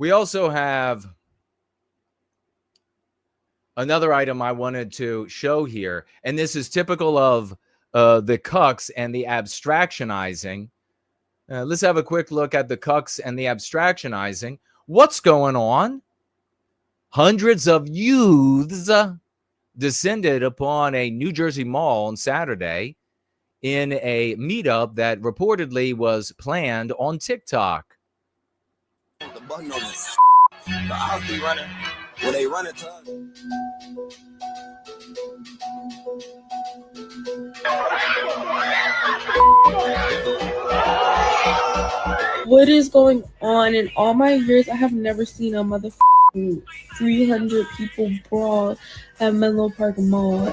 We also have another item I wanted to show here, and this is typical of the cucks and the abstractionizing. Let's have a quick look at the cucks and the abstractionizing. What's going on? Hundreds of youths descended upon a New Jersey mall on Saturday in a meetup that reportedly was planned on TikTok. The button on it. The house be running. When they run it to us. What is going on? In all my years, I have never seen a motherfucking 300 people brawl at Menlo Park Mall.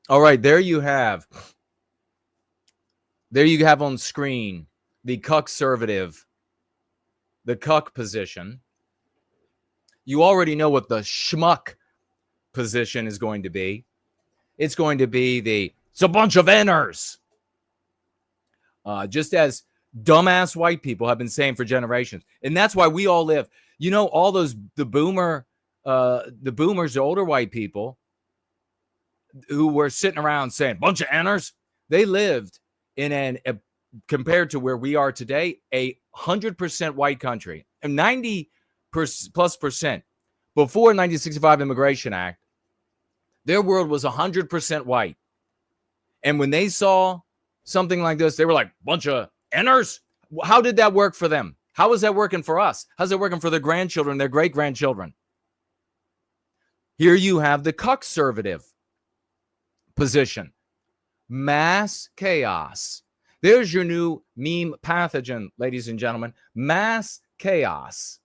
All right, there you have on screen the cuck-servative, the cuck position. You already know what the schmuck position is going to be. It's going to be it's a bunch of Ners. Just as dumbass white people have been saying for generations. And that's why we all live. You know, all those, the boomers, the older white people who were sitting around saying, bunch of Ners, they lived in compared to where we are today, 100% white country. And 90% plus percent before 1965 Immigration Act, their world was 100% white. And when they saw something like this, they were like, bunch of Ners? How did that work for them? How is that working for us? How's it working for their grandchildren, their great-grandchildren? Here you have the cuck-servative position. Mass chaos. There's your new meme pathogen, ladies and gentlemen. Mass chaos.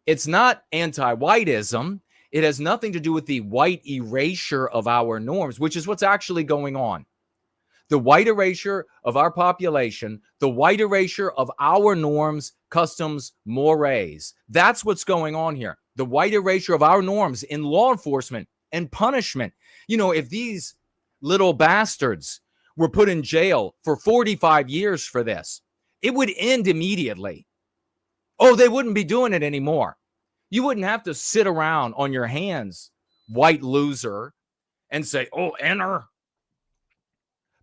It's not anti-whiteism. It has nothing to do with the white erasure of our norms, which is what's actually going on. The white erasure of our population, the white erasure of our norms, customs, mores. That's what's going on here. The white erasure of our norms in law enforcement and punishment. You know, if these little bastards were put in jail for 45 years for this, it would end immediately. Oh, they wouldn't be doing it anymore. You wouldn't have to sit around on your hands, white loser, and say, oh, enter.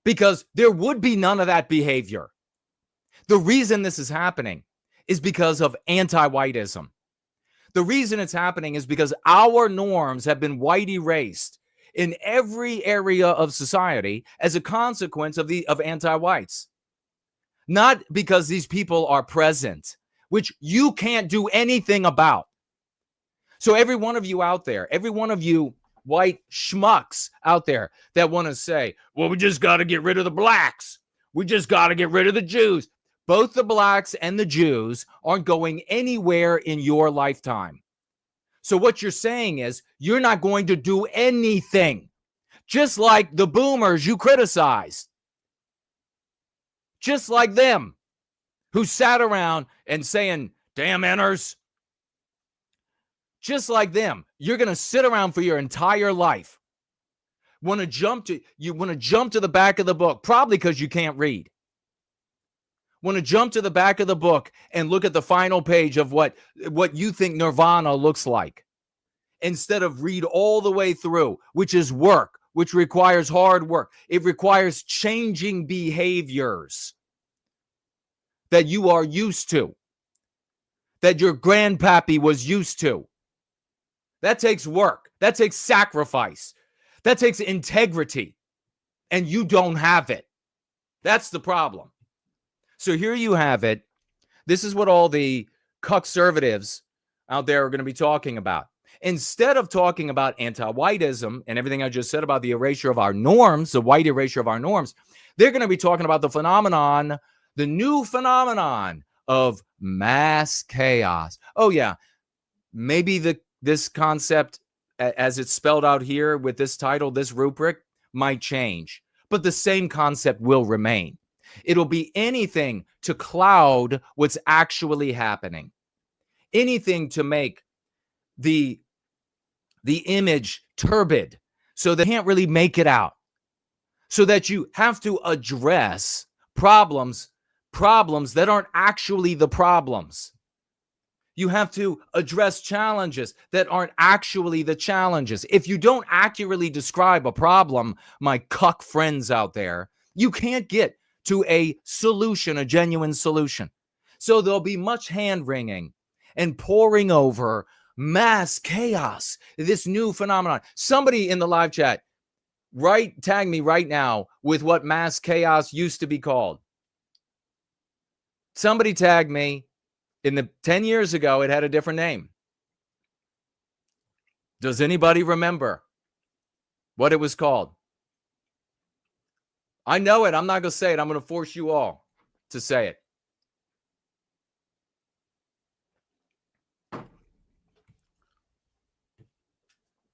Because there would be none of that behavior. The reason this is happening is because of anti-whiteism. The reason it's happening is because our norms have been white erased in every area of society as a consequence of anti-whites. Not because these people are present, which you can't do anything about. So every one of you out there, every one of you white schmucks out there that want to say, well, we just got to get rid of the blacks. We just got to get rid of the Jews. Both the blacks and the Jews aren't going anywhere in your lifetime. So what you're saying is you're not going to do anything, just like the boomers you criticized, just like them who sat around and saying, damn Ners. Just like them, you're going to sit around for your entire life. You want to jump to the back of the book, probably because you can't read. Want to jump to the back of the book and look at the final page of what you think nirvana looks like, instead of read all the way through, which is work, which requires hard work. It requires changing behaviors that you are used to, that your grandpappy was used to. That takes work. That takes sacrifice. That takes integrity. And you don't have it. That's the problem. So here you have it. This is what all the cuck-servatives out there are going to be talking about. Instead of talking about anti-whiteism and everything I just said about the erasure of our norms, the white erasure of our norms, they're going to be talking about the new phenomenon of mass chaos. Oh, yeah. Maybe this concept, as it's spelled out here with this title, this rubric, might change, but the same concept will remain. It'll be anything to cloud what's actually happening. Anything to make the image turbid so they can't really make it out. So that you have to address problems that aren't actually the problems. You have to address challenges that aren't actually the challenges. If you don't accurately describe a problem, my cuck friends out there, you can't get to a solution, a genuine solution. So there'll be much hand-wringing and poring over mass chaos, this new phenomenon. Somebody in the live chat, tag me right now with what mass chaos used to be called. Somebody tag me. 10 years ago, it had a different name. Does anybody remember what it was called? I know it. I'm not going to say it. I'm going to force you all to say it.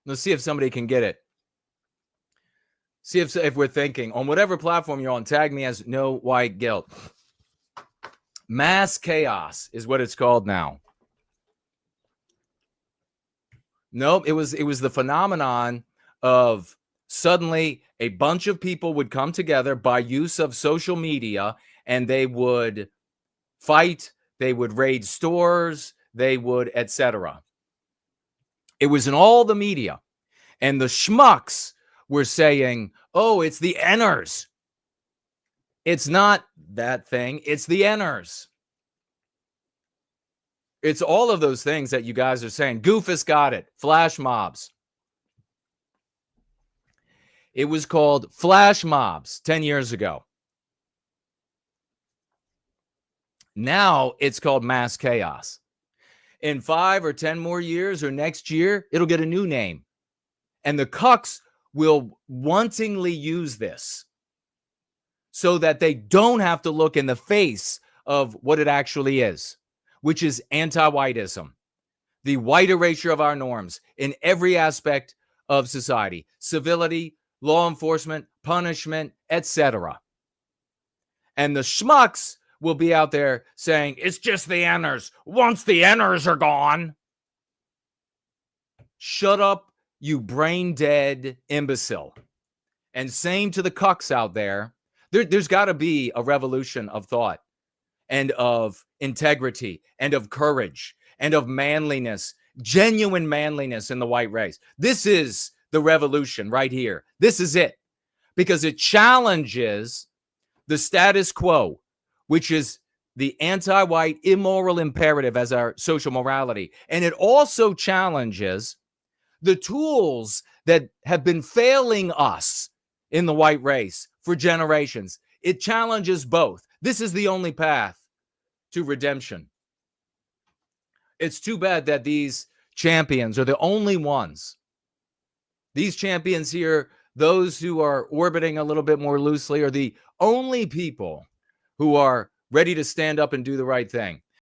Let's see if somebody can get it. See if we're thinking. On whatever platform you're on, tag me as No White Guilt. Mass chaos is what it's called now. Nope, it was the phenomenon of suddenly a bunch of people would come together by use of social media, and they would fight, they would raid stores, they would, etc. It was in all the media, and the schmucks were saying, oh, it's the Enners. It's not that thing. It's the Enners. It's all of those things that you guys are saying. Goofus got it. Flash mobs. It was called flash mobs 10 years ago. Now it's called mass chaos. In 5 or 10 more years or next year, it'll get a new name. And the cucks will wantingly use this so that they don't have to look in the face of what it actually is, which is anti-whiteism, the white erasure of our norms in every aspect of society, civility, law enforcement, punishment, etc. And the schmucks will be out there saying, it's just the Enners. Once the Enners are gone. Shut up, you brain-dead imbecile. And same to the cucks out there. There's got to be a revolution of thought and of integrity and of courage and of manliness, genuine manliness in the white race. This is the revolution right here. This is it. Because it challenges the status quo, which is the anti-white immoral imperative as our social morality. And it also challenges the tools that have been failing us in the white race for generations. It challenges both. This is the only path to redemption. It's too bad that these champions are the only ones. These champions here, those who are orbiting a little bit more loosely, are the only people who are ready to stand up and do the right thing.